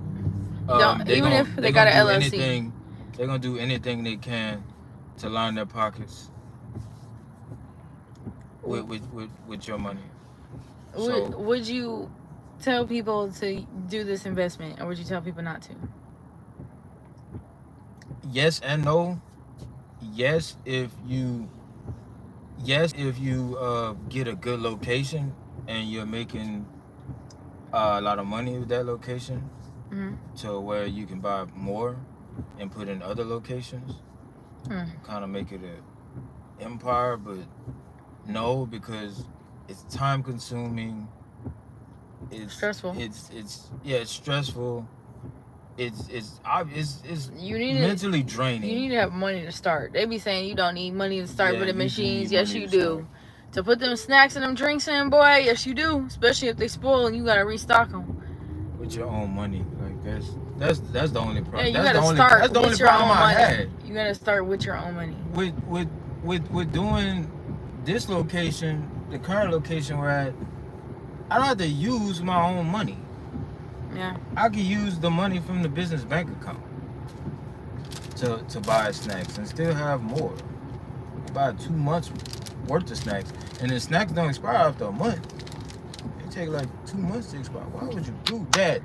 Even if they got an LLC, they're gonna do anything they can to line their pockets with your money. Would you tell people to do this investment, or would you tell people not to? yes and no. Yes, if you get a good location and you're making a lot of money with that location, to where you can buy more and put in other locations, kind of make it a empire. But no, because it's time consuming. It's Stressful. It's stressful. It's You need mentally draining. You need to have money to start. They be saying you don't need money to start with the machines. Yes, you do. Start. To put them snacks and them drinks in, boy, yes, you do. Especially if they spoil and you gotta restock them. With your own money, like that's the only problem. Yeah, you gotta start with your own money. You gotta start with your own money. With doing this location, the current location we're at, I don't have to use my own money. Yeah. I can use the money from the business bank account to buy snacks and still have more. Buy 2 months worth of snacks, and the snacks don't expire after a month. They take like 2 months to expire. Why would you do that?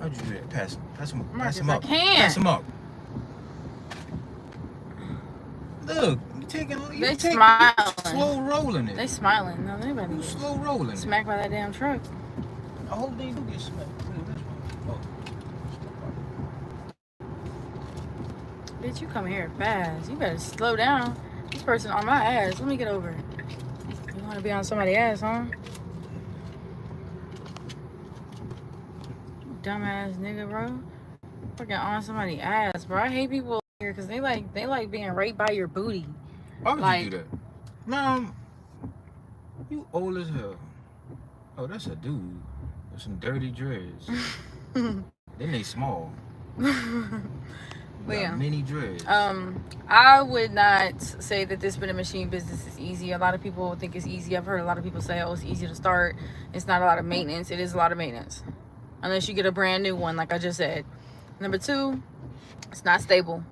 How'd you do that? Pass him up. Pass him up. Pass him up. Look, you smiling. Slow rolling it. They smiling. No, anybody. Slow rolling. Smacked by that damn truck. I hope they do get smacked. Bitch, you come here fast. You better slow down. This person on my ass. Let me get over. You want to be on somebody's ass, huh? Dumbass nigga, bro. Fucking on somebody's ass, bro. I hate people here because they like being raped by your booty. Why would you do that? Mom, you old as hell. Oh, that's a dude with some dirty dreads. Then they small. But yeah, mini dreads. I would not say that this vending machine business is easy. A lot of people think it's easy. I've heard a lot of people say, oh, it's easy to start. It's not a lot of maintenance. It is a lot of maintenance. Unless you get a brand new one, like I just said. Number two, it's not stable.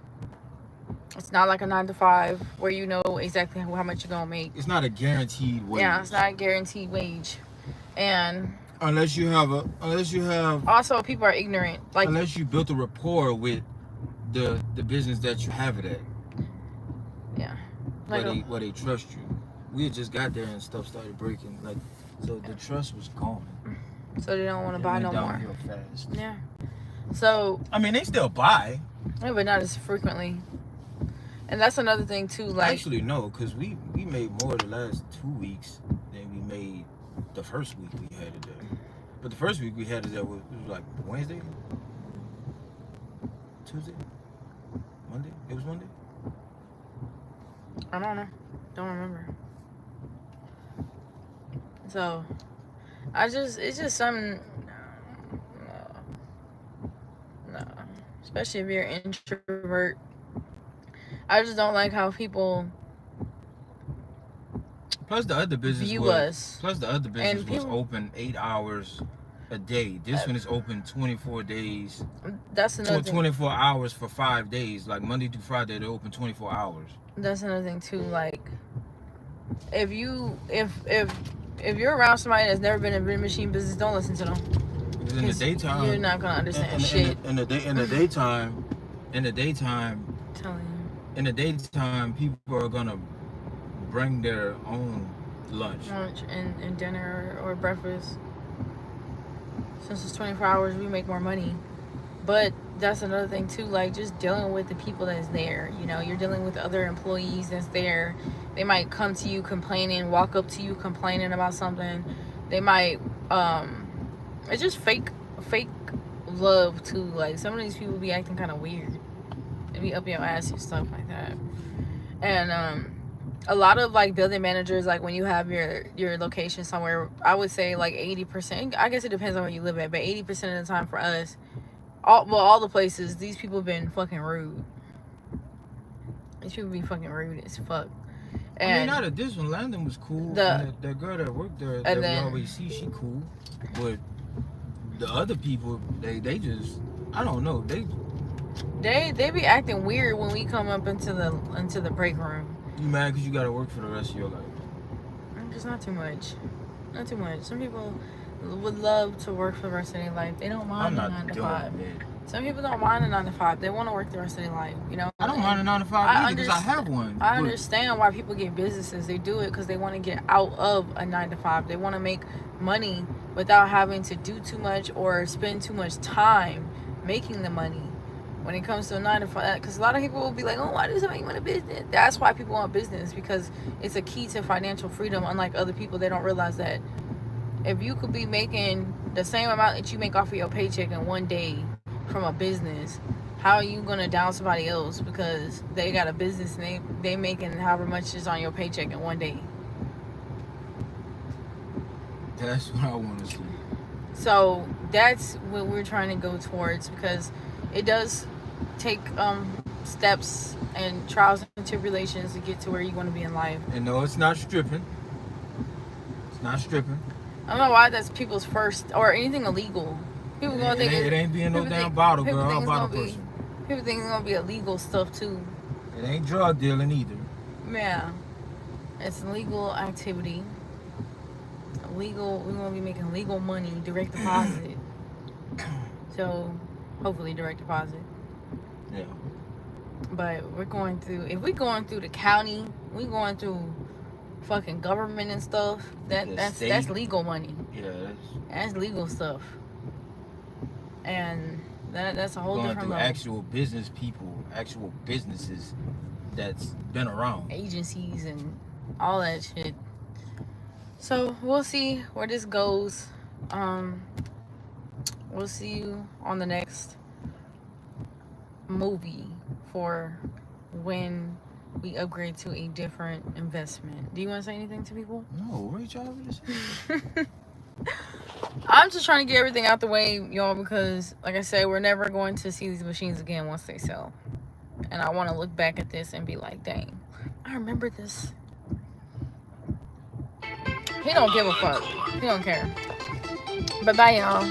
It's not like a 9 to 5 where you know exactly how much you're going to make. It's not a guaranteed wage. Yeah, it's not a guaranteed wage. And unless you have also, people are ignorant. Like, unless you built a rapport with the business that you have it at. Yeah. Like where they trust you. We had just got there and stuff started breaking. Like, so the trust was gone. So they don't want to buy no more. Fast. Yeah. So I mean, they still buy. Yeah, but not as frequently. And that's another thing too. Like, actually, no, because we made more the last 2 weeks than we made the first week we had it there. But the first week we had it there was like Wednesday, Tuesday, Monday. It was Monday. I don't know. Don't remember. So, it's just something. No. Especially if you're an introvert. I just don't like how people. Plus the other business view was. Us. Plus the other business was open 8 hours a day. This one is open 24 days. That's another thing. 24 hours for 5 days. Like Monday through Friday, they're open 24 hours. That's another thing too. Like, if you're around somebody that's never been in a vending machine business, don't listen to them. Because in the daytime, you're not gonna understand shit. In the daytime, telling you. In the daytime, people are gonna bring their own lunch and dinner or breakfast. Since it's 24 hours, we make more money. But that's another thing too, like just dealing with the people that's there. You know, you're dealing with other employees that's there. They might come to you complaining, walk up to you complaining about something. They might it's just fake love too. Like, some of these people be acting kind of weird. They be up your ass and stuff like that. And a lot of like building managers, like when you have your location somewhere, I would say like 80%, I guess it depends on where you live at, but 80% of the time for us, all the places, these people have been fucking rude. These people be fucking rude as fuck. And I mean, not at this one. Landon was cool. That girl that worked there that we always see, she cool. But the other people, they just, I don't know. They be acting weird when we come up into the break room. You mad because you got to work for the rest of your life? Just not too much. Not too much. Some people would love to work for the rest of their life. They don't mind. I'm not doing it. Some people don't mind a 9 to 5. They want to work the rest of their life, you know. I don't mind a 9 to 5 either because I have one. I understand why people get businesses. They do it because they want to get out of a 9 to 5. They want to make money without having to do too much or spend too much time making the money. When it comes to a 9 to 5, because a lot of people will be like, oh, why do somebody want a business? That's why people want business, because it's a key to financial freedom. Unlike other people, they don't realize that if you could be making the same amount that you make off of your paycheck in one day from a business, how are you gonna down somebody else because they got a business and they making however much is on your paycheck in one day? That's what I want to see. So that's what we're trying to go towards, because it does take steps and trials and tribulations to get to where you want to be in life. And no, it's not stripping. It's not stripping. I don't know why that's people's first, or anything illegal. People gonna think it ain't being no damn bottle girl. I'm bottle person. People think it's gonna be illegal stuff too. It ain't drug dealing either. Yeah, it's legal activity. Legal. We're gonna be making legal money, direct deposit. So, hopefully, direct deposit. Yeah. But we're going through. If we're going through the county, we're going through fucking government and stuff. That's legal money. Yeah, that's legal stuff. And that's a whole going different through level. actual business people, actual businesses that's been around, agencies and all that shit. So we'll see where this goes. We'll see you on the next movie for when we upgrade to a different investment. Do you want to say anything to people? No, reach out to this. I'm just trying to get everything out the way, y'all, because like I said, we're never going to see these machines again once they sell. And I want to look back at this and be like, dang, I remember this. He don't give a fuck. He don't care. But bye, y'all.